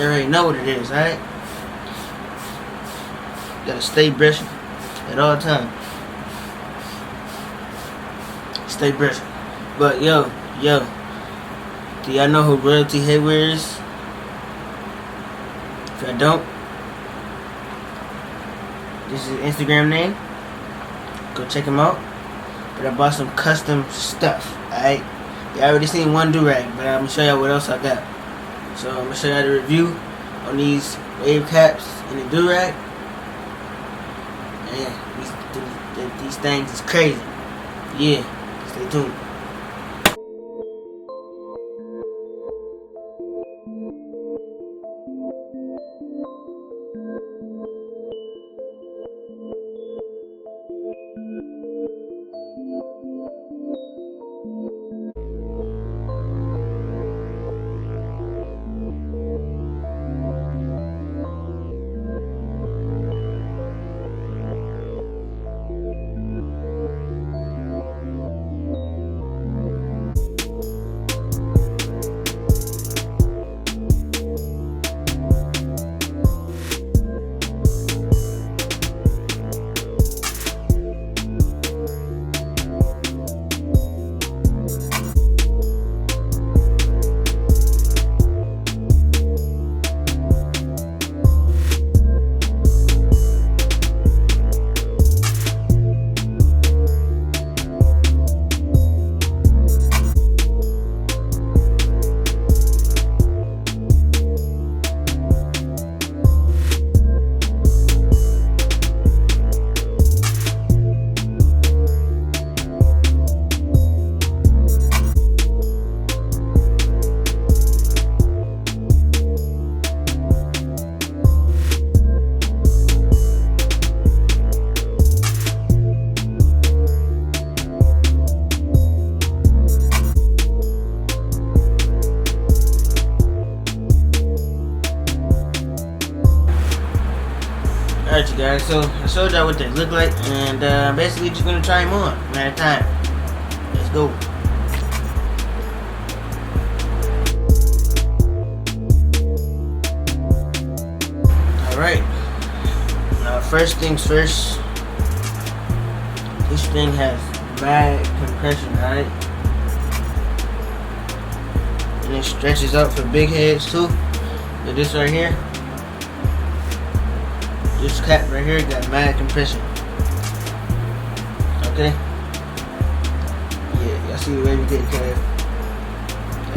You already know what it is, alright? Gotta stay brushing at all times. Stay brushing. But yo, do y'all know who Royalty Headwear is? If I don't, this is his Instagram name. Go check him out. But I bought some custom stuff, alright? You already seen one durag, but I'm gonna show y'all what else I got. So I'm gonna show y'all the review on these wave caps and the durag. And these things is crazy. Yeah, stay tuned. Alright you guys, so I showed y'all what they look like, and basically just gonna try them on one at a time. Let's go. Alright, now first things first, this thing has mad compression, alright? And it stretches out for big heads too. But this right here, this cap right here got mad compression. Okay? Yeah, y'all see the Wavykid cap.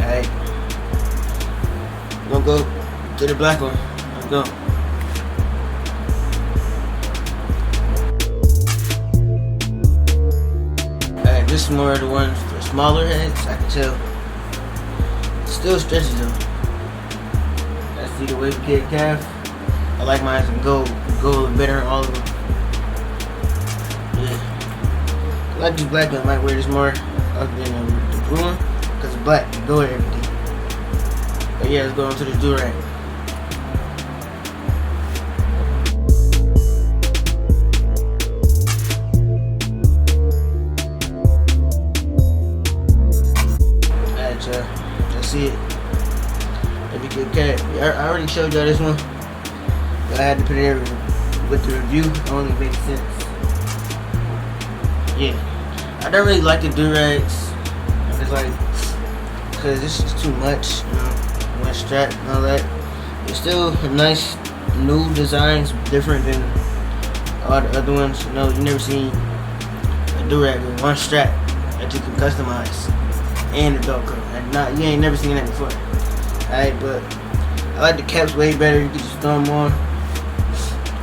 Alright. We're gonna go to the black one. Let's go. Alright, this is more of the one for smaller heads, I can tell. It still stretches though. I see the Wavykid calf. I like mine in gold. Gold better than all of them. Yeah. I like this black one. I might wear this more than the blue one because it's black. You go with everything. But yeah, let's go on to the durag. Alright, y'all. Y'all see it. Wavykid cap. I already showed y'all this one. But I had to put it here with the review. It only makes sense. Yeah. I don't really like the durags. It's like, because this is too much, you know, one strap and all that. It's still a nice new designs, different than all the other ones. You know, you never seen a durag with one strap that you can customize and the Velcro. And you ain't never seen that before. Alright, but I like the caps way better. You can just throw them on.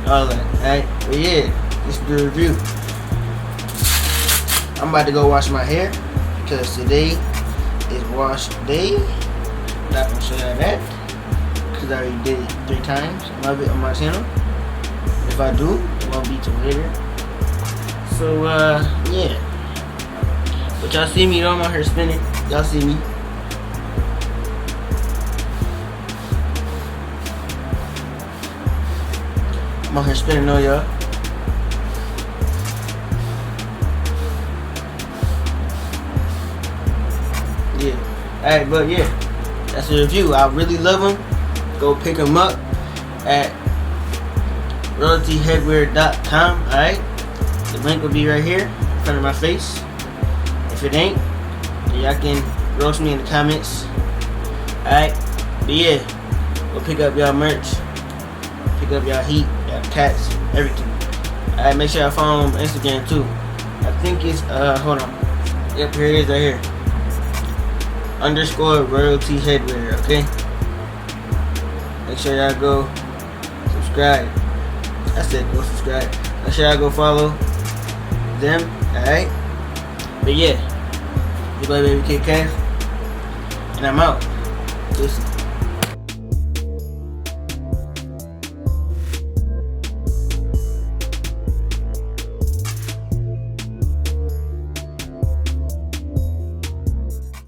All that, alright? But yeah, this is the review. I'm about to go wash my hair because today is wash day. Not gonna show you that because I already did it 3 times on my channel. If I do, it won't be till later. So yeah. But y'all see me, you know, I'm out here spinning. Y'all see me. I'm out here spinning on y'all. Yeah. Alright, but yeah. That's the review. I really love them. go pick them up at royaltyheadwear.com. Alright, the link will be right here in front of my face. If it ain't, y'all can roast me in the comments. Alright, but yeah, go pick up y'all merch, pick up y'all heat, y'all cats, everything. Alright, make sure y'all follow me on Instagram too. I think it's hold on. Yep, here it is right here. _royalty headwear, okay? Make sure y'all go subscribe. I said go subscribe. Make sure y'all go follow them, alright? But yeah, your boy Wavykid, and I'm out. Listen.